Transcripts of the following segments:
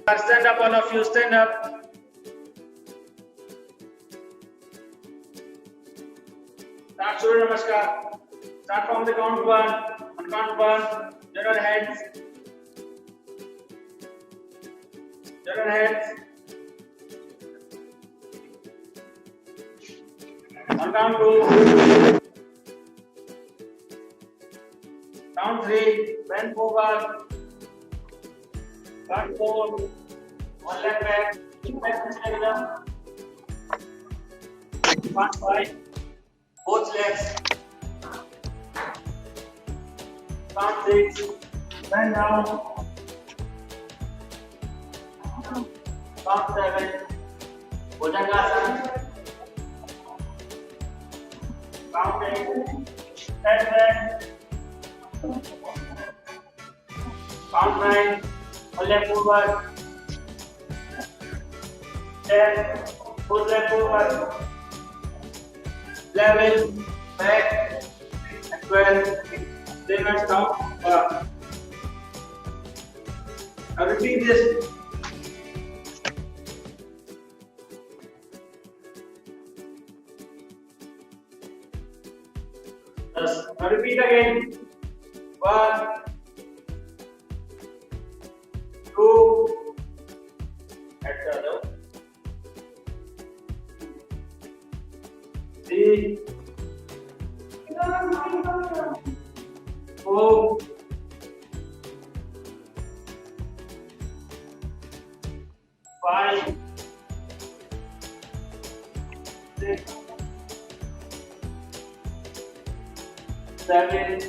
Stand up, all of you, stand up. Start Surya Namaskar. Start from the count 1. On count 1, turn your hands. Turn your hands. On count 2. Count 3. Bend forward. Count 4. One leg back. Keep back the stabilizer. Count 5. Both legs. Count 6. Bend down. Count 7. Vajrasana. Count 8. Step back. Count 9. One leg forward. 10. Both leg forward. 11. Back. And 12. Then let's count. Now repeat this. Now repeat again. 1, 2, at the other. 3, 4, 5, 6, 7,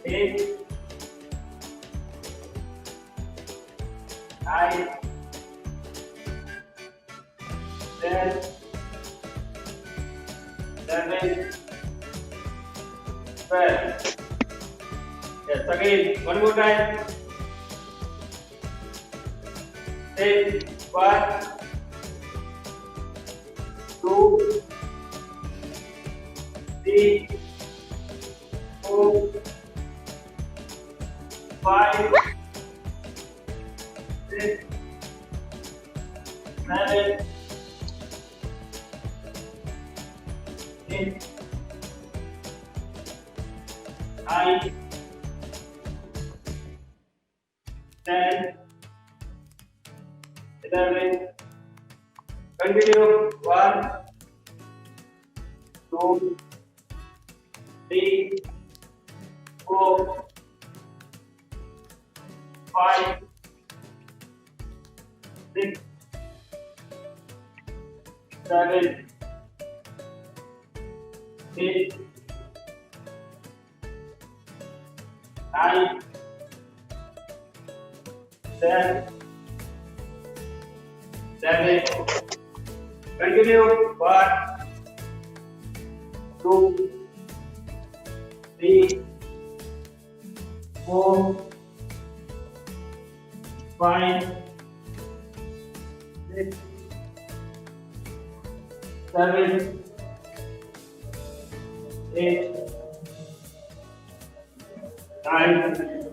8, 9, 10, 11, 12. Yes, again, one more time. Take 1, 2, 3, 4, 5, 6, 7, 8, 9, 10, 11. Continue. 1, 2, 3, 4, 5, 6, 7, 8, 9, 10, 11. Continue. 1, 2, 3, 4, 5, 6, 7, 8, 9,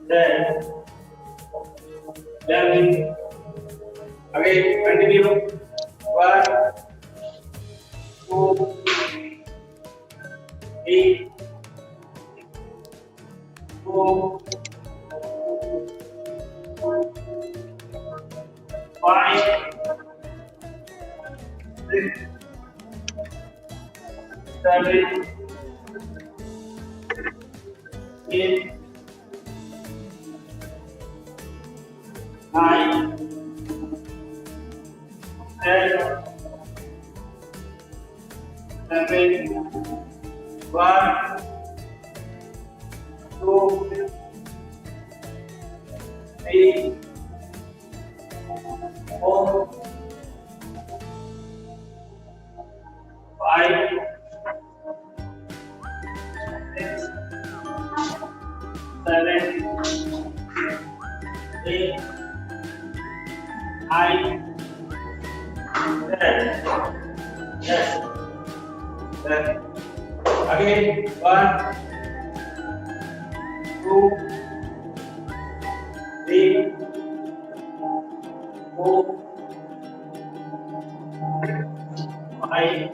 10, 11. Again, continue. 1, 2, 3, 4, 5, 6, 7, 8, 9, 10, 11, 1, 2, 3, 4, 5, 6, 7, 8, 9, 10. Yes. Then again, 1, 2, 3, 4, 5,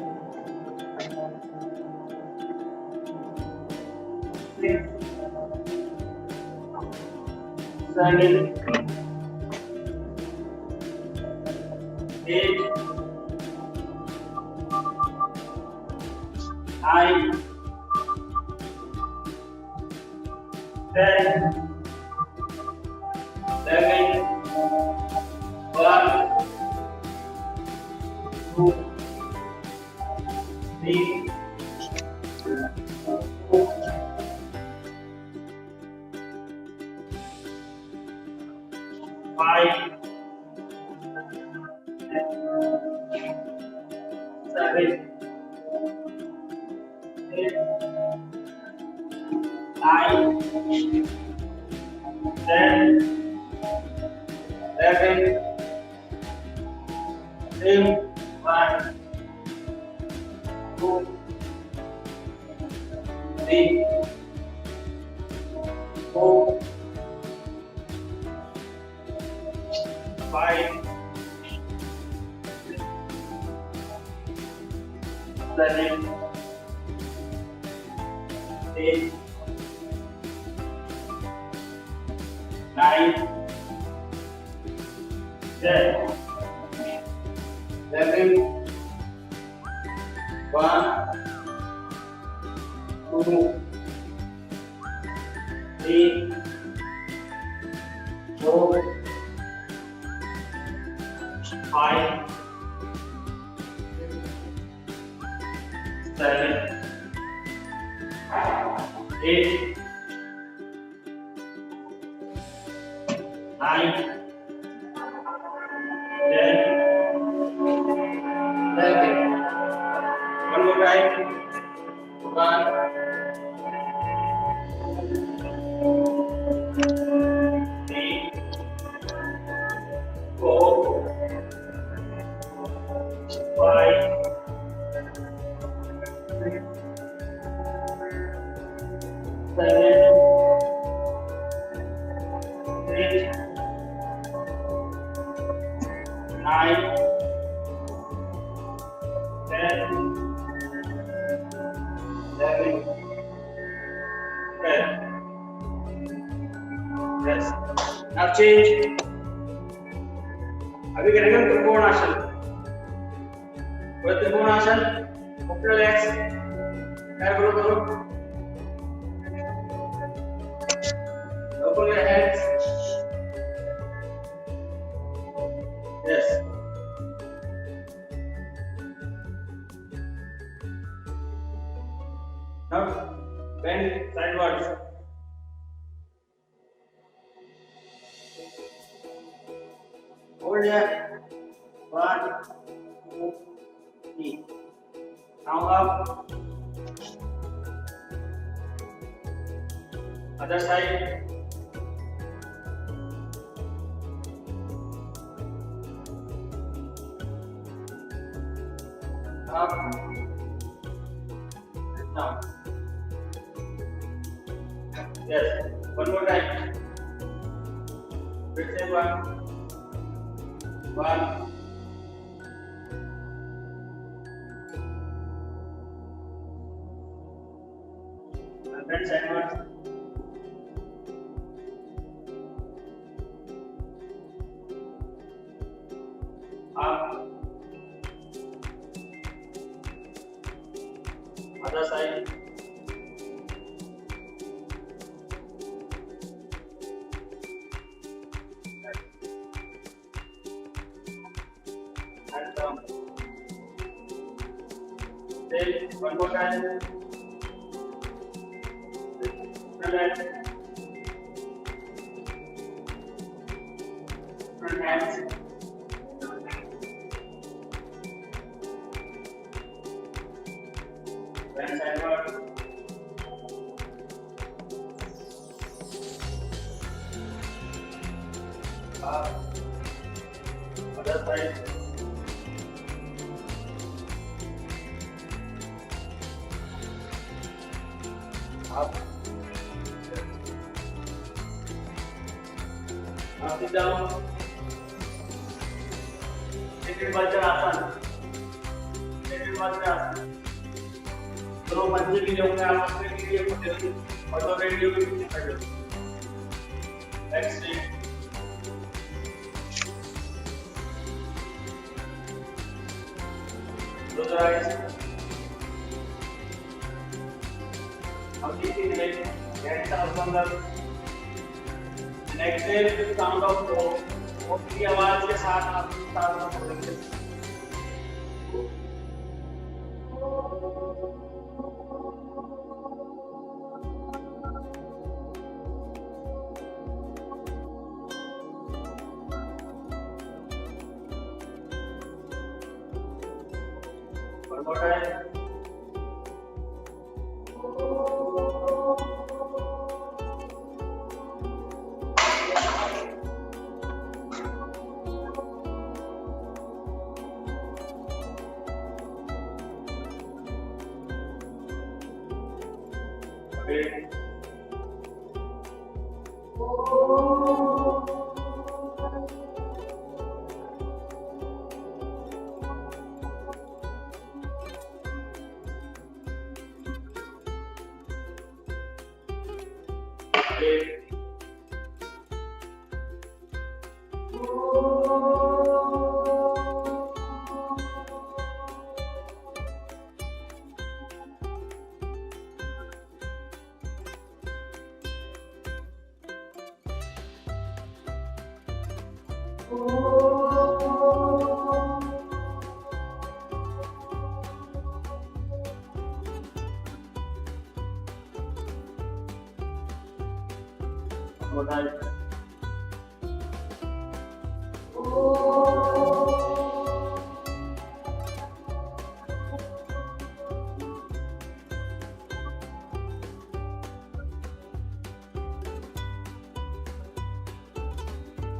6, 7, 8, 9, 10, 11, 1, 2, 3, 4, 5, 7, 8, 9, 10, 11, 1, 2, 3, 4, 5, 7, 8, 9, 10, 11, 1, 2, 3, 4, 5, 7, 8, 9, 10, 11. One more time. 1, 3, 4, 5, 6, 7, 8, 9, 10, 11, 12. Yes. Now change. अभी करेंगे हम त्रिकोण आसन. कोई त्रिकोण आसन. Open your legs. पैर करो करो. Open your hands. Yes. Now bend sideways. Hold here. 1, 2, 3. Now up. Other side. Up. Down. Yes. One more time. Let's say 1. 1. And bend sideways. Up. Other side. And down. Then one more time. Front hands. Bend sideward. Up. Other side. Up. Now sit down. Elated Vajrasana. Elated Vajrasana. दोनों मंजिल के होंगे आपस में लिए होते और तो रेडियो भी कर दो. Next day. Close your eyes. Now keep it in. Hands are on the. Exhale with sound of O. O की आवाज के साथ आप साथ बोलेंगे. One more time.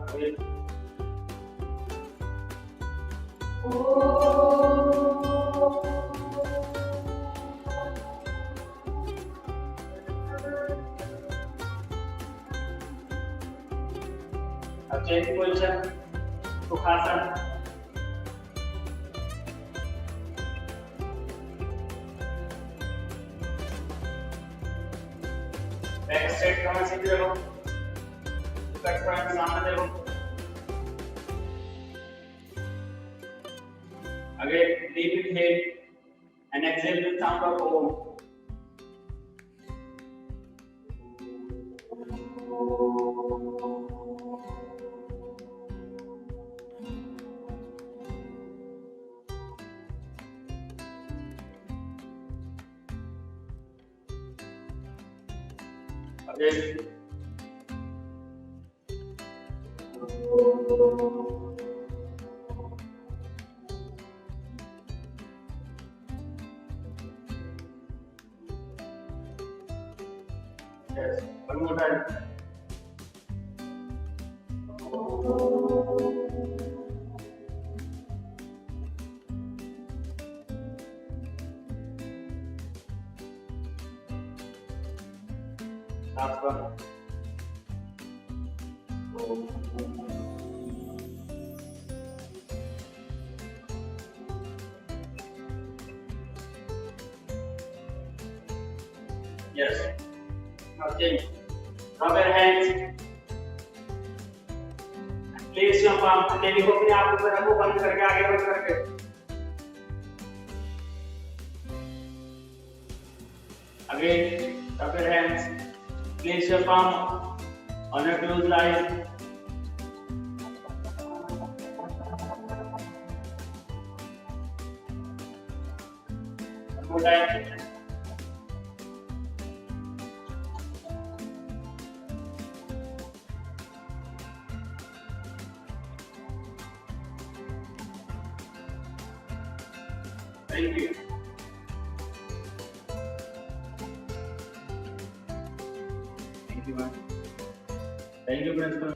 Okay. अब चेंज पोजीशन सुखासन. बैक स्ट्रेट करना सीख रहे हो. कट फ्रंट सामने देखो. Again, deep inhale and exhale with sound of Om. Again. Yes, one more time. Last one. Yes. Now change. Rub your hands. Place your palm. Table को अपने आप ऊपर रखो, बंद करके आगे बढ़ करके. Again, rub your hands. Place your palm on your closed eyes. One more time. Thank you. Thank you, man. Thank you, Principal.